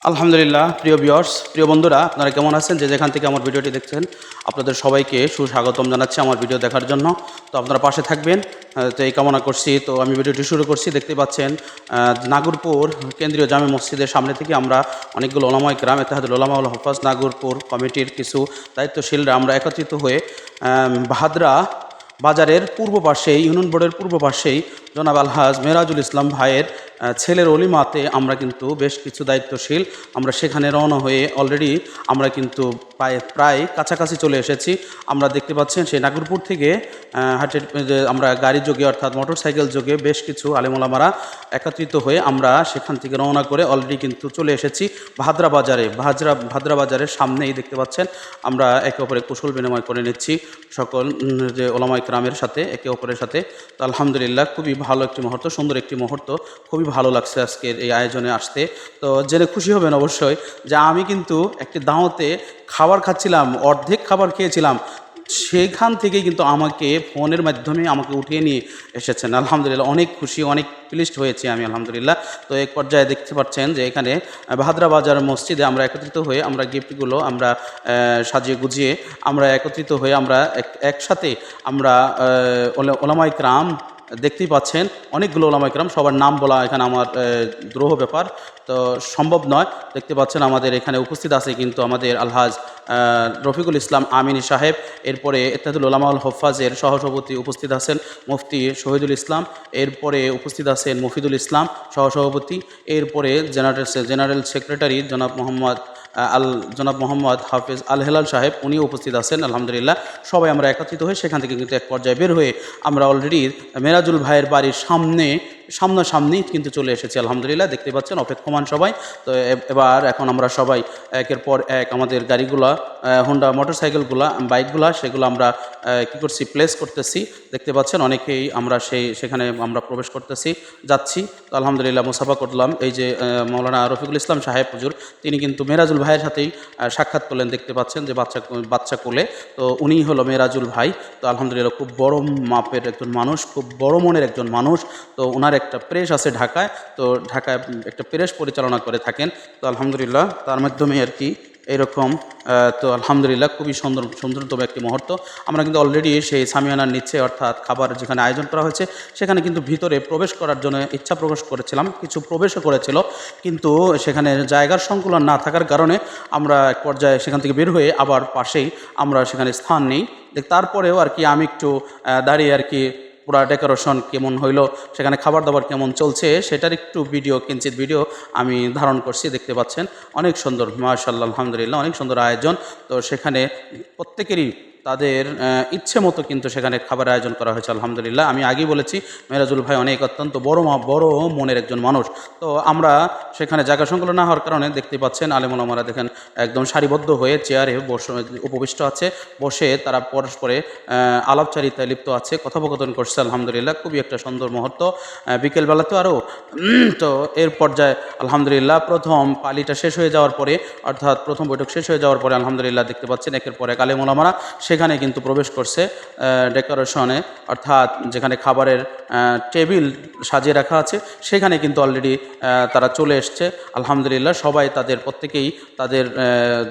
আলহামদুলিল্লাহ। প্রিয় ভিউয়ার্স, প্রিয় বন্ধুরা, আপনারা কেমন আছেন? যে যেখান থেকে আমার ভিডিওটি দেখছেন, আপনাদের সবাইকে সুস্বাগতম জানাচ্ছি আমার ভিডিও দেখার জন্য। তো আপনারা পাশে থাকবেন, তো এই কামনা করছি। তো আমি ভিডিওটি শুরু করছি। দেখতে পাচ্ছেন নাগরপুর কেন্দ্রীয় জামে মসজিদের সামনে থেকে আমরা অনেকগুলো ওলামায়ে কেরাম, ইত্তেহাদুল উলামা ওয়াল হুফাজ নাগরপুর কমিটির কিছু দায়িত্বশীলরা আমরা একত্রিত হয়ে ভাদ্রা বাজারের পূর্ব পাশে, ইউনিয়ন বোর্ডের পূর্ব পাশেই জনাব আলহাজ মেরাজুল ইসলাম ভাইয়ের ছেলের অলিমাতে আমরা কিন্তু বেশ কিছু দায়িত্বশীল আমরা সেখানে রওনা হয়ে অলরেডি আমরা কিন্তু প্রায় কাছাকাছি চলে এসেছি। আমরা দেখতে পাচ্ছেন সেই নাগরপুর থেকে হাটের আমরা গাড়ি যোগে অর্থাৎ মোটরসাইকেল যোগে বেশ কিছু আলেমোলামারা একত্রিত হয়ে আমরা সেখান থেকে রওনা করে অলরেডি কিন্তু চলে এসেছি ভাদ্রা বাজারে। ভাদ্রা বাজারের সামনেই দেখতে পাচ্ছেন আমরা একে অপরে কুশল বিনিময় করে নিচ্ছি সকল যে ওলামায়ে কেরামের সাথে, একে অপরের সাথে। তো আলহামদুলিল্লাহ, খুবই ভালো একটি মুহূর্ত, সুন্দর একটি মুহূর্ত, খুবই ভালো লাগছে আজকের এই আয়োজনে আসতে। তো জেনে খুশি হবেন অবশ্যই যে আমি কিন্তু একটি দাওয়াতে খাবার খাচ্ছিলাম, অর্ধেক খাবার খেয়েছিলাম, সেখান থেকেই কিন্তু আমাকে ফোনের মাধ্যমে আমাকে উঠিয়ে নিয়ে এসেছেন। আলহামদুলিল্লাহ, অনেক খুশি, অনেক প্লিজড হয়েছি আমি আলহামদুলিল্লাহ। তো এক পর্যায়ে দেখতে পাচ্ছেন যে এখানে ভাদ্রা বাজার মসজিদে আমরা একত্রিত হয়ে আমরা গিফটগুলো আমরা সাজিয়ে গুজিয়ে আমরা একত্রিত হয়ে আমরা একসাথে আমরা ওলামায়ে কেরাম দেখতেই পাচ্ছেন অনেকগুলো ওলামায়ে কেরাম, সবার নাম বলা এখানে আমার দ্রোহ ব্যাপার, তো সম্ভব নয়। দেখতে পাচ্ছেন আমাদের এখানে উপস্থিত আছে কিন্তু আমাদের আলহাজ রফিকুল ইসলাম আমিনী সাহেব, এরপরে ইত্তেহাদুল উলামা ওয়াল হুফাজের সহসভাপতি উপস্থিত আছেন মুফতি শহীদুল ইসলাম, এরপরে উপস্থিত আছেন মফিদুল ইসলাম সহসভাপতি, এরপরে জেনারেল সেক্রেটারি জনাব মোহাম্মদ হাফেজ আল হেলাল সাহেব, উনিও উপস্থিত আছেন। আলহামদুলিল্লাহ, সবাই আমরা একত্রিত হয়ে সেখান থেকে কিন্তু এক পর্যায়ে বের হয়ে আমরা অলরেডি মেরাজুল ভাইয়ের বাড়ির সামনাসামনি কিন্তু চলে এসেছি। আলহামদুলিল্লাহ, দেখতে পাচ্ছেন অপেক্ষমান সবাই। তো এখন আমরা সবাই একের পর এক আমাদের গাড়িগুলা, হোন্ডা মোটরসাইকেলগুলা, বাইকগুলা, সেগুলো আমরা কী করছি, প্লেস করতেছি। দেখতে পাচ্ছেন অনেকেই আমরা সেখানে আমরা প্রবেশ করতেছি, যাচ্ছি। তো আলহামদুলিল্লাহ, মুসাফা করলাম। এই যে মৌলানা রফিকুল ইসলাম সাহেব হুজুর, তিনি কিন্তু মেরাজুল ভাইয়ের সাথেই সাক্ষাৎ করলেন। দেখতে পাচ্ছেন যে বাচ্চা কোলে, তো উনিই হলো মেরাজুল ভাই। তো আলহামদুলিল্লাহ, খুব বড় মাপের একজন মানুষ, খুব বড় মনের একজন মানুষ। তো ওনার একটা প্রেস আছে ঢাকায়, তো ঢাকায় একটা প্রেস পরিচালনা করে থাকেন। তো আলহামদুলিল্লাহ, তার মাধ্যমে আর কি এরকম। তো আলহামদুলিল্লাহ, খুবই সুন্দরতম একটি মুহূর্ত। আমরা কিন্তু অলরেডি সেই সামিয়ানার নিচে, অর্থাৎ খাবার যেখানে আয়োজন করা হয়েছে, সেখানে কিন্তু ভিতরে প্রবেশ করার জন্য ইচ্ছা প্রকাশ করেছিলাম, কিছু প্রবেশও করেছিল, কিন্তু সেখানে জায়গার সংকুলন না থাকার কারণে আমরা এক পর্যায়ে সেখান থেকে বের হয়ে আবার পাশেই আমরা সেখানে স্থান নেই। তারপরেও আর কি আমি একটু দাঁড়িয়ে আর কি পুরা ডেকোরেশন কেমন হইলো, সেখানে খাবার দাবার কেমন চলছে, সেটার একটু কিঞ্চিত ভিডিও আমি ধারণ করছি। দেখতে পাচ্ছেন অনেক সুন্দর, মাশাআল্লাহ, আলহামদুলিল্লাহ, অনেক সুন্দর আয়োজন। তো সেখানে প্রত্যেকেরই তাদের ইচ্ছে মতো কিন্তু সেখানে খাবার আয়োজন করা হয়েছে। আলহামদুলিল্লাহ, আমি আগেই বলেছি মেরাজুল ভাই অত্যন্ত বড় মনের একজন মানুষ। তো আমরা সেখানে জায়গা সংকুলন না হওয়ার কারণে দেখতে পাচ্ছেন আলেমুলামারা দেখেন একদম সারিবদ্ধ হয়ে চেয়ারে উপবিষ্ট আছে, বসে তারা পরস্পরে আলাপচারিতায় লিপ্ত আছে, কথোপকথন করছে। আলহামদুলিল্লাহ, খুবই একটা সুন্দর মুহূর্ত। বিকেলবেলা তো আরও তো এর পর্যায়ে আলহামদুলিল্লাহ প্রথম পালিটা শেষ হয়ে যাওয়ার পরে, অর্থাৎ প্রথম বৈঠক শেষ হয়ে যাওয়ার পরে আলহামদুলিল্লাহ দেখতে পাচ্ছেন একের পর এক আলেমুলামারা সেখানে কিন্তু প্রবেশ করছে ডেকোরেশনে, অর্থাৎ যেখানে খাবারের টেবিল সাজিয়ে রাখা আছে সেখানে কিন্তু অলরেডি তারা চলে এসছে। আলহামদুলিল্লাহ, সবাই প্রত্যেকেই তাদের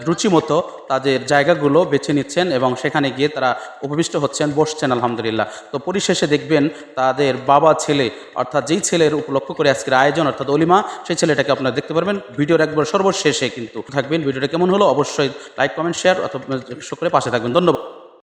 রুচি মতো তাদের জায়গাগুলো বেছে নিচ্ছেন এবং সেখানে গিয়ে তারা উপবিষ্ট হচ্ছেন, বসছেন। আলহামদুলিল্লাহ, তো পরিশেষে দেখবেন তাদের বাবা ছেলে, অর্থাৎ যেই ছেলের উপলক্ষ করে আজকের আয়োজন অর্থাৎ অলিমা, সেই ছেলেটাকে আপনারা দেখতে পারবেন ভিডিওর একবার সর্বশেষে কিন্তু থাকবেন। ভিডিওটা কেমন হলো অবশ্যই লাইক, কমেন্ট, শেয়ার অথবা করে পাশে থাকবেন। ধন্যবাদ।